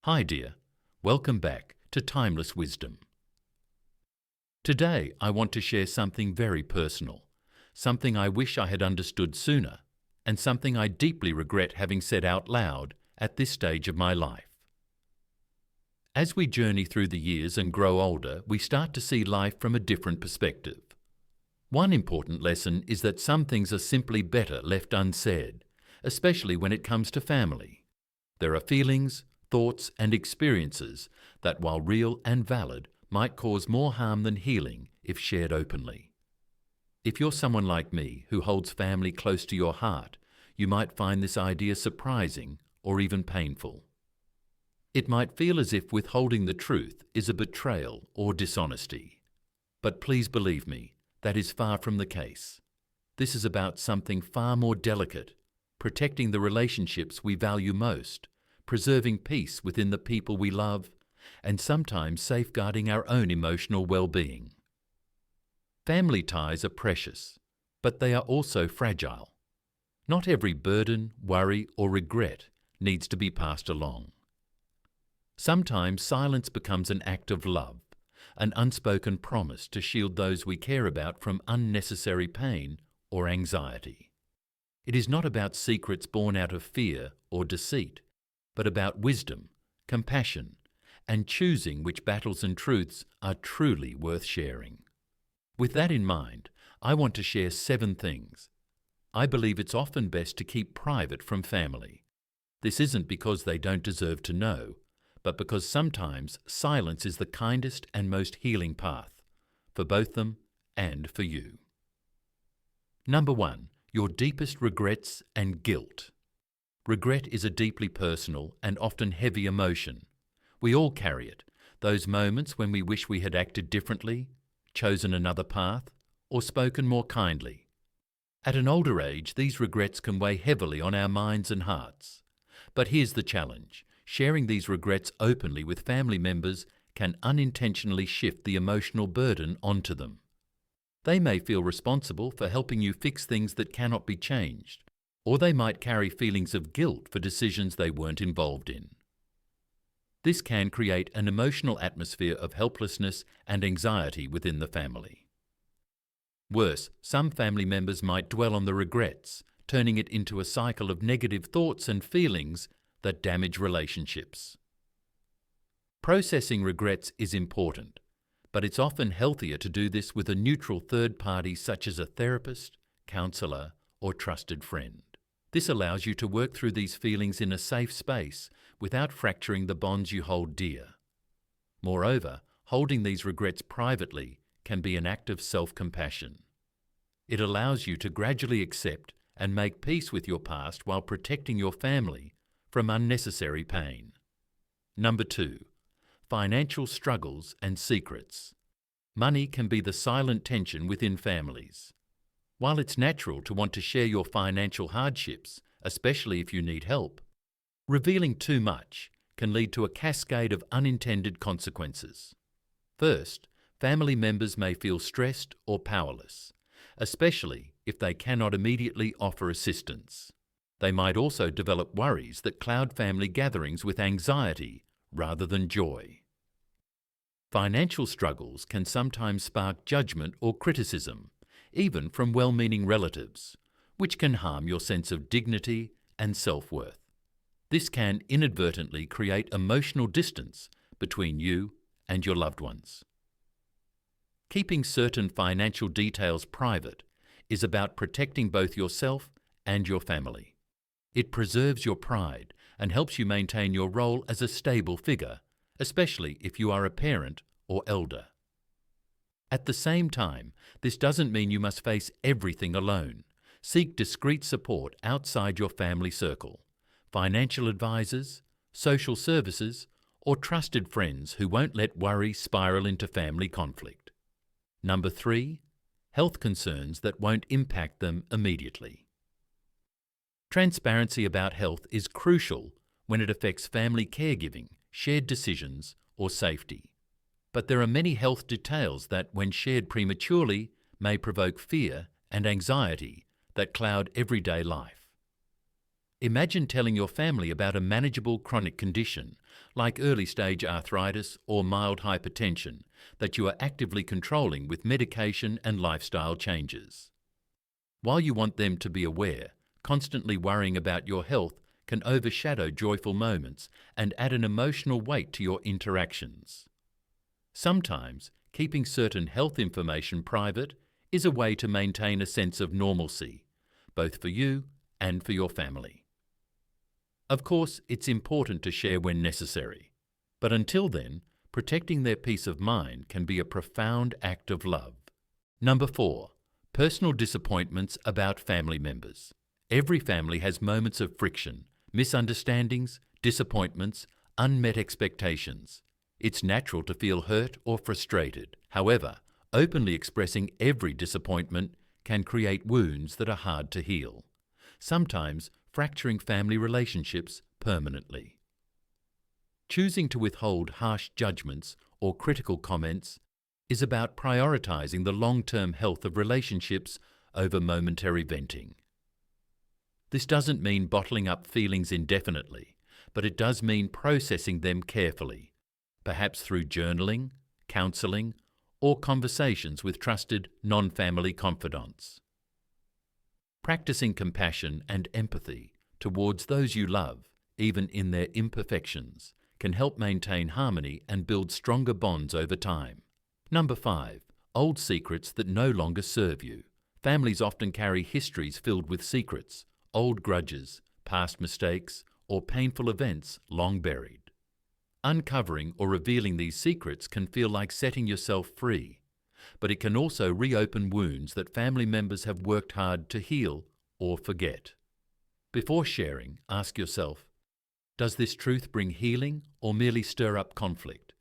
Hi dear, welcome back to Timeless Wisdom. Today I want to share something very personal, something I wish I had understood sooner, and something I deeply regret having said out loud at this stage of my life. As we journey through the years and grow older, we start to see life from a different perspective. One important lesson is that some things are simply better left unsaid, especially when it comes to family. There are feelings, thoughts and experiences that, while real and valid, might cause more harm than healing if shared openly. If you're someone like me who holds family close to your heart, you might find this idea surprising or even painful. It might feel as if withholding the truth is a betrayal or dishonesty. But please believe me, that is far from the case. This is about something far more delicate, protecting the relationships we value most, preserving peace within the people we love, and sometimes safeguarding our own emotional well-being. Family ties are precious, but they are also fragile. Not every burden, worry, or regret needs to be passed along. Sometimes silence becomes an act of love, an unspoken promise to shield those we care about from unnecessary pain or anxiety. It is not about secrets born out of fear or deceit, but about wisdom, compassion, and choosing which battles and truths are truly worth sharing. With that in mind, I want to share 7 things I believe it's often best to keep private from family. This isn't because they don't deserve to know, but because sometimes silence is the kindest and most healing path, for both them and for you. Number 1, your deepest regrets and guilt. Regret is a deeply personal and often heavy emotion. We all carry it, those moments when we wish we had acted differently, chosen another path, or spoken more kindly. At an older age, these regrets can weigh heavily on our minds and hearts. But here's the challenge. Sharing these regrets openly with family members can unintentionally shift the emotional burden onto them. They may feel responsible for helping you fix things that cannot be changed, or they might carry feelings of guilt for decisions they weren't involved in. This can create an emotional atmosphere of helplessness and anxiety within the family. Worse, some family members might dwell on the regrets, turning it into a cycle of negative thoughts and feelings that damage relationships. Processing regrets is important, but it's often healthier to do this with a neutral third party such as a therapist, counselor, or trusted friend. This allows you to work through these feelings in a safe space without fracturing the bonds you hold dear. Moreover, holding these regrets privately can be an act of self-compassion. It allows you to gradually accept and make peace with your past while protecting your family from unnecessary pain. Number 2, financial struggles and secrets. Money can be the silent tension within families. While it's natural to want to share your financial hardships, especially if you need help, revealing too much can lead to a cascade of unintended consequences. First, family members may feel stressed or powerless, especially if they cannot immediately offer assistance. They might also develop worries that cloud family gatherings with anxiety rather than joy. Financial struggles can sometimes spark judgment or criticism, even from well-meaning relatives, which can harm your sense of dignity and self-worth. This can inadvertently create emotional distance between you and your loved ones. Keeping certain financial details private is about protecting both yourself and your family. It preserves your pride and helps you maintain your role as a stable figure, especially if you are a parent or elder. At the same time, this doesn't mean you must face everything alone. Seek discreet support outside your family circle, financial advisors, social services, or trusted friends who won't let worry spiral into family conflict. Number 3, health concerns that won't impact them immediately. Transparency about health is crucial when it affects family caregiving, shared decisions, or safety. But there are many health details that, when shared prematurely, may provoke fear and anxiety that cloud everyday life. Imagine telling your family about a manageable chronic condition, like early-stage arthritis or mild hypertension, that you are actively controlling with medication and lifestyle changes. While you want them to be aware, constantly worrying about your health can overshadow joyful moments and add an emotional weight to your interactions. Sometimes, keeping certain health information private is a way to maintain a sense of normalcy, both for you and for your family. Of course, it's important to share when necessary, but until then, protecting their peace of mind can be a profound act of love. Number 4. Personal disappointments about family members. Every family has moments of friction, misunderstandings, disappointments, unmet expectations. It's natural to feel hurt or frustrated. However, openly expressing every disappointment can create wounds that are hard to heal, sometimes fracturing family relationships permanently. Choosing to withhold harsh judgments or critical comments is about prioritizing the long-term health of relationships over momentary venting. This doesn't mean bottling up feelings indefinitely, but it does mean processing them carefully, perhaps through journaling, counseling, or conversations with trusted non-family confidants. Practicing compassion and empathy towards those you love, even in their imperfections, can help maintain harmony and build stronger bonds over time. Number 5. Old secrets that no longer serve you. Families often carry histories filled with secrets, old grudges, past mistakes, or painful events long buried. Uncovering or revealing these secrets can feel like setting yourself free, but it can also reopen wounds that family members have worked hard to heal or forget. Before sharing, ask yourself, does this truth bring healing or merely stir up conflict?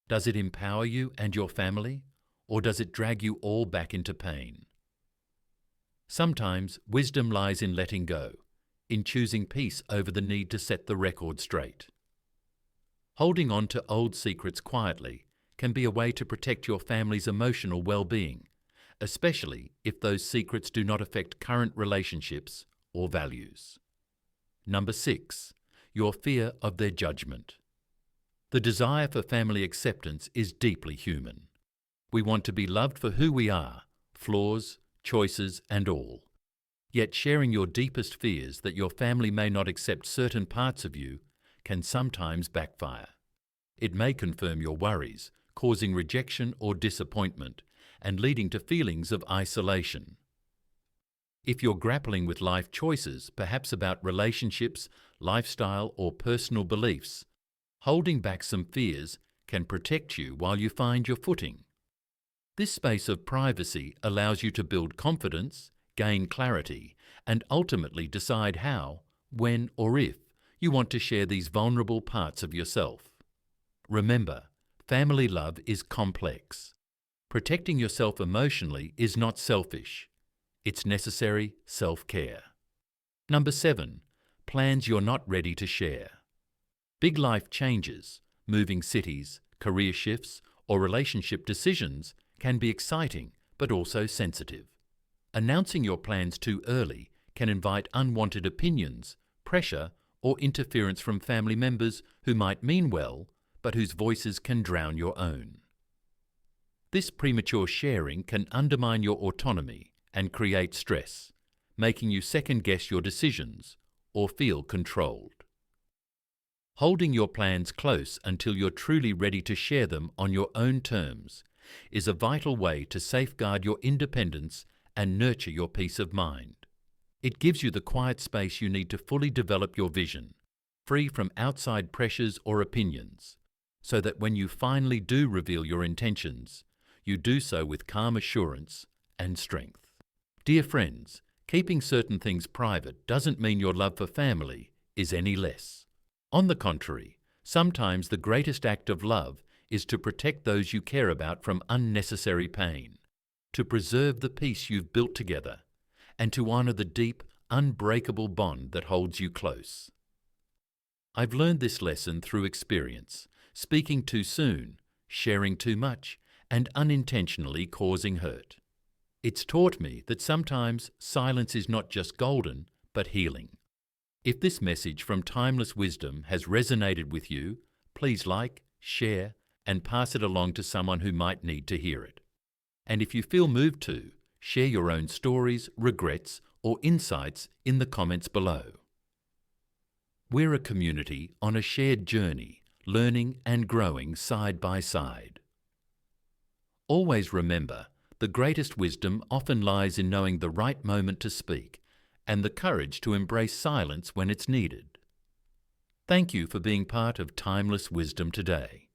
Does it empower you and your family, or does it drag you all back into pain? Sometimes wisdom lies in letting go, in choosing peace over the need to set the record straight. Holding on to old secrets quietly can be a way to protect your family's emotional well-being, especially if those secrets do not affect current relationships or values. Number 6. Your fear of their judgment. The desire for family acceptance is deeply human. We want to be loved for who we are, flaws, choices, and all. Yet sharing your deepest fears that your family may not accept certain parts of you can sometimes backfire. It may confirm your worries, causing rejection or disappointment, and leading to feelings of isolation. If you're grappling with life choices, perhaps about relationships, lifestyle, or personal beliefs, holding back some fears can protect you while you find your footing. This space of privacy allows you to build confidence, gain clarity, and ultimately decide how, when, or if you want to share these vulnerable parts of yourself. Remember, family love is complex. Protecting yourself emotionally is not selfish. It's necessary self-care. Number 7. Plans you're not ready to share. Big life changes, moving cities, career shifts, or relationship decisions can be exciting but also sensitive. Announcing your plans too early can invite unwanted opinions, pressure, or interference from family members who might mean well, but whose voices can drown your own. This premature sharing can undermine your autonomy and create stress, making you second-guess your decisions or feel controlled. Holding your plans close until you're truly ready to share them on your own terms is a vital way to safeguard your independence and nurture your peace of mind. It gives you the quiet space you need to fully develop your vision, free from outside pressures or opinions, so that when you finally do reveal your intentions, you do so with calm assurance and strength. Dear friends, keeping certain things private doesn't mean your love for family is any less. On the contrary, sometimes the greatest act of love is to protect those you care about from unnecessary pain, to preserve the peace you've built together, and to honor the deep, unbreakable bond that holds you close. I've learned this lesson through experience, speaking too soon, sharing too much, and unintentionally causing hurt. It's taught me that sometimes silence is not just golden, but healing. If this message from Timeless Wisdom has resonated with you, please like, share, and pass it along to someone who might need to hear it. And if you feel moved to, share your own stories, regrets, or insights in the comments below. We're a community on a shared journey, learning and growing side by side. Always remember, the greatest wisdom often lies in knowing the right moment to speak and the courage to embrace silence when it's needed. Thank you for being part of Timeless Wisdom today.